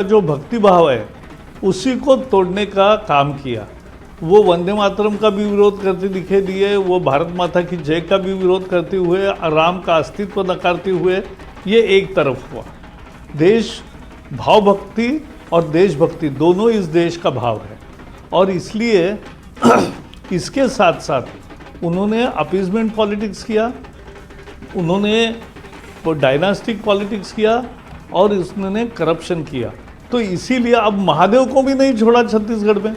जो भक्ति भाव है उसी को तोड़ने का काम किया। वो वंदे मातरम का भी विरोध करते दिखे दिए, वो भारत माता की जय का भी विरोध करते हुए, राम का अस्तित्व नकारते हुए, ये एक तरफ हुआ। देश भाव भक्ति और देशभक्ति दोनों इस देश का भाव है, और इसलिए इसके साथ साथ उन्होंने अपीजमेंट पॉलिटिक्स किया, उन्होंने डायनास्टिक पॉलिटिक्स किया, और उन्होंने करप्शन किया। तो इसीलिए अब महादेव को भी नहीं छोड़ा छत्तीसगढ़ में,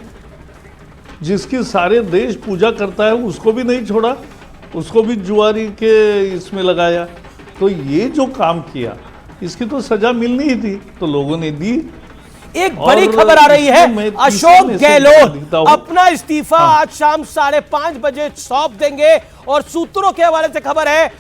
जिसकी सारे देश पूजा करता है उसको भी नहीं छोड़ा, उसको भी जुआरी के इसमें लगाया। तो ये जो काम किया इसकी तो सजा मिलनी ही थी, तो लोगों ने दी। एक बड़ी खबर आ रही है, अशोक गहलोत अपना इस्तीफा आज शाम 5:30 बजे सौंप देंगे। और सूत्रों के हवाले से खबर है,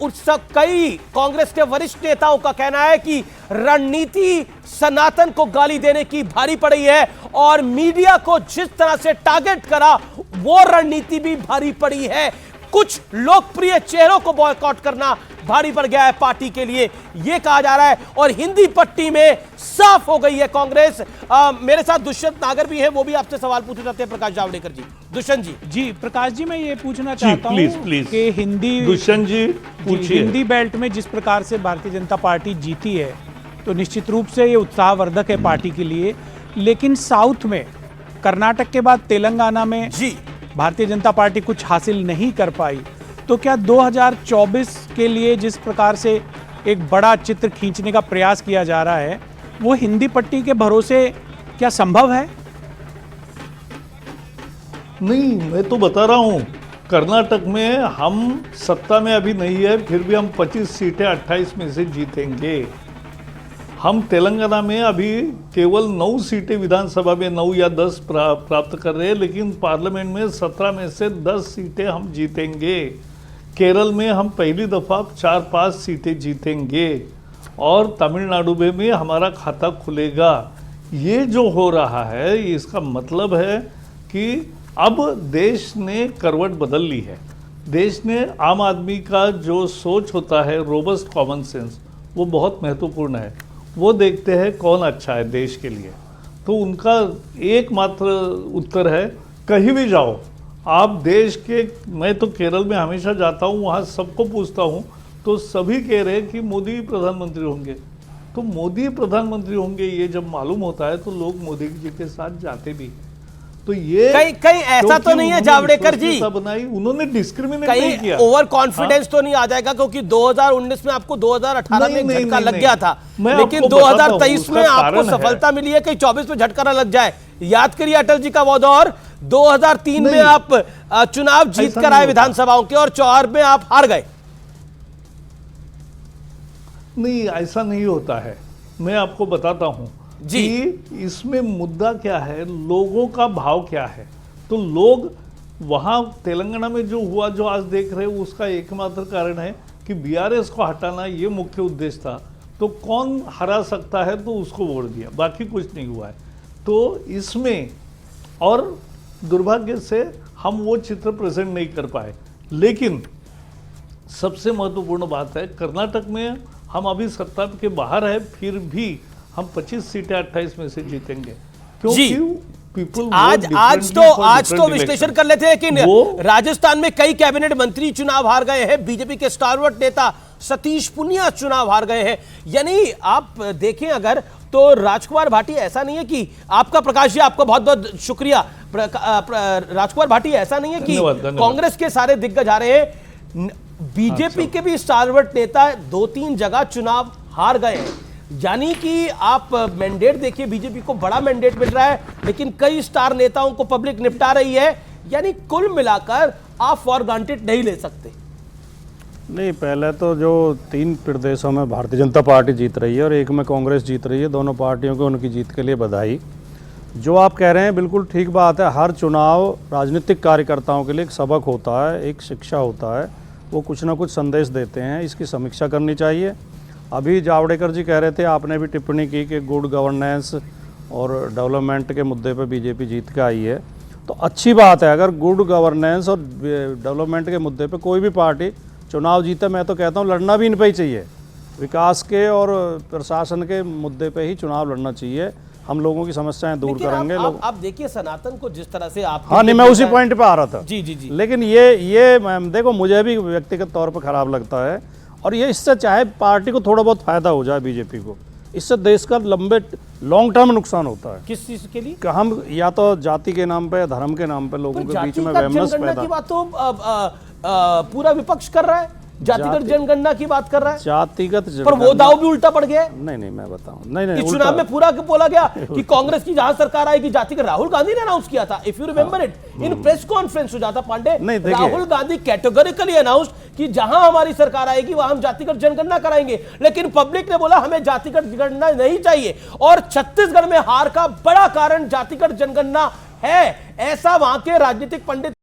कई कांग्रेस के वरिष्ठ नेताओं का कहना है कि रणनीति सनातन को गाली देने की भारी पड़ी है, और मीडिया को जिस तरह से टारगेट करा वो रणनीति भी भारी पड़ी है। कुछ लोकप्रिय चेहरों को बॉयकॉट करना भारी पड़ गया है पार्टी के लिए, यह कहा जा रहा है। और हिंदी पट्टी में साफ हो गई है कांग्रेस। मेरे साथ दुष्यंत नागर भी हैं, वो भी आपसे सवाल पूछना चाहते हैं। प्रकाश जावड़ेकर जी, दुष्यंत जी। प्रकाश जी, मैं ये पूछना चाहता हूं कि दुष्यंत जी पूछिए। हिंदी बेल्ट में जिस प्रकार से भारतीय जनता पार्टी जीती है, तो निश्चित रूप से ये उत्साहवर्धक है पार्टी के लिए। लेकिन साउथ में, कर्नाटक के बाद तेलंगाना में जी भारतीय जनता पार्टी कुछ हासिल नहीं कर पाई। तो क्या 2024 के लिए जिस प्रकार से एक बड़ा चित्र खींचने का प्रयास किया जा रहा है, वो हिंदी पट्टी के भरोसे क्या संभव है? नहीं, मैं तो बता रहा हूं, कर्नाटक में हम सत्ता में अभी नहीं है, फिर भी हम 25 सीटें 28 में से जीतेंगे। हम तेलंगाना में अभी केवल 9 सीटें विधानसभा में 9 या 10 प्राप्त कर रहे हैं, लेकिन पार्लियामेंट में 17 में से 10 सीटें हम जीतेंगे। केरल में हम पहली दफ़ा 4-5 सीटें जीतेंगे, और तमिलनाडु में भी हमारा खाता खुलेगा। ये जो हो रहा है, इसका मतलब है कि अब देश ने करवट बदल ली है। देश ने, आम आदमी का जो सोच होता है, रोबस्ट कॉमन सेंस, वो बहुत महत्वपूर्ण है। वो देखते हैं कौन अच्छा है देश के लिए। तो उनका एकमात्र उत्तर है, कहीं भी जाओ आप देश के, मैं तो केरल में हमेशा जाता हूँ, वहाँ सबको पूछता हूँ, तो सभी कह रहे हैं कि मोदी प्रधानमंत्री होंगे। तो मोदी प्रधानमंत्री होंगे ये जब मालूम होता है, तो लोग मोदी जी के साथ जाते भी। तो ये कहीं ऐसा तो नहीं है जावड़ेकर जी, बनाई उन्होंने, डिस्क्रिमिनेट नहीं किया। ओवर कॉन्फिडेंस तो नहीं आ जाएगा, क्योंकि 2019 में आपको 2018 में झटका लग गया था, लेकिन 2023 में आपको सफलता मिली है। कहीं 24 में झटका ना लग जाए। याद करिए अटल जी का वो दौर, 2003 में आप चुनाव जीत कर आए विधानसभाओं के, और 4 में आप हार गए। नहीं, ऐसा नहीं होता है। मैं आपको बताता हूं जी, कि इसमें मुद्दा क्या है, लोगों का भाव क्या है। तो लोग वहां तेलंगाना में जो हुआ, जो आज देख रहे हो, उसका एकमात्र कारण है कि बीआरएस को हटाना ये मुख्य उद्देश्य था। तो कौन हरा सकता है, तो उसको वोट दिया, बाकी कुछ नहीं हुआ है। तो इसमें, और दुर्भाग्य से हम वो चित्र प्रेजेंट नहीं कर पाए। लेकिन सबसे महत्वपूर्ण बात है, कर्नाटक में हम अभी सत्ता के बाहर है, फिर भी हम 25 सीटें 28 में से जीतेंगे, क्योंकि पीपल आज तो विश्लेषण कर लेते हैं। लेकिन राजस्थान में कई कैबिनेट मंत्री चुनाव हार गए हैं, बीजेपी के स्टारवर्ट नेता सतीश पुनिया चुनाव हार गए हैं। यानी आप देखें अगर, तो राजकुमार भाटी, ऐसा नहीं है कि आपका, प्रकाश जी आपका बहुत बहुत शुक्रिया। राजकुमार भाटी, ऐसा नहीं है कि कांग्रेस के सारे दिग्गज आ रहे हैं, बीजेपी के भी स्टारवर्ट नेता 2-3 जगह चुनाव हार गए हैं। यानी कि आप मैंडेट देखिए, बीजेपी को बड़ा मैंडेट मिल रहा है, लेकिन कई स्टार नेताओं को पब्लिक निपटा रही है। यानी कुल मिलाकर आप फॉर ग्रांटेड नहीं ले सकते। नहीं, पहले तो जो 3 प्रदेशों में भारतीय जनता पार्टी जीत रही है और एक में कांग्रेस जीत रही है, दोनों पार्टियों को उनकी जीत के लिए बधाई। जो आप कह रहे हैं बिल्कुल ठीक बात है। हर चुनाव राजनीतिक कार्यकर्ताओं के लिए एक सबक होता है, एक शिक्षा होता है। वो कुछ ना कुछ संदेश देते हैं, इसकी समीक्षा करनी चाहिए। अभी जावड़ेकर जी कह रहे थे, आपने भी टिप्पणी की कि गुड गवर्नेंस और डेवलपमेंट के मुद्दे पर बीजेपी जीत के आई है। तो अच्छी बात है, अगर गुड गवर्नेंस और डेवलपमेंट के मुद्दे पे कोई भी पार्टी चुनाव जीते। मैं तो कहता हूँ लड़ना भी इन पे ही चाहिए, विकास के और प्रशासन के मुद्दे पे ही चुनाव लड़ना चाहिए। हम लोगों की समस्याएं दूर लेकिन करेंगे। आप देखिए सनातन को जिस तरह से आप, हाँ नहीं, मैं उसी पॉइंट पे आ रहा था। जी जी जी। लेकिन ये मैम देखो, मुझे भी व्यक्तिगत तौर पर खराब लगता है, और ये इससे चाहे पार्टी को थोड़ा बहुत फायदा हो जाए, बीजेपी को, इससे देश का लॉन्ग टर्म नुकसान होता है। किस चीज के लिए? कि हम या तो जाति के नाम पे या धर्म के नाम पे लोगों के बीच में वहमस जनगणना पैदा। की बात तो पूरा विपक्ष कर रहा है, जातिगत जनगणना की बात कर रहा है, जातिगत पर वो दाव भी उल्टा पड़ गया है। नहीं मैं बताऊं, नहीं इस चुनाव में पूरा बोला गया कि कांग्रेस की जहां सरकार आएगी, जाति का राहुल गांधी ने अनाउंस किया था, if you remember it, in press conference Sujata Pandey, Rahul Gandhi categorically announce कि जहां हमारी सरकार आएगी वहां हम जातिगत जनगणना कराएंगे। लेकिन पब्लिक ने बोला हमें जातिगत जनगणना नहीं चाहिए, और छत्तीसगढ़ में हार का बड़ा कारण जातिगत जनगणना है, ऐसा वहां के राजनीतिक पंडित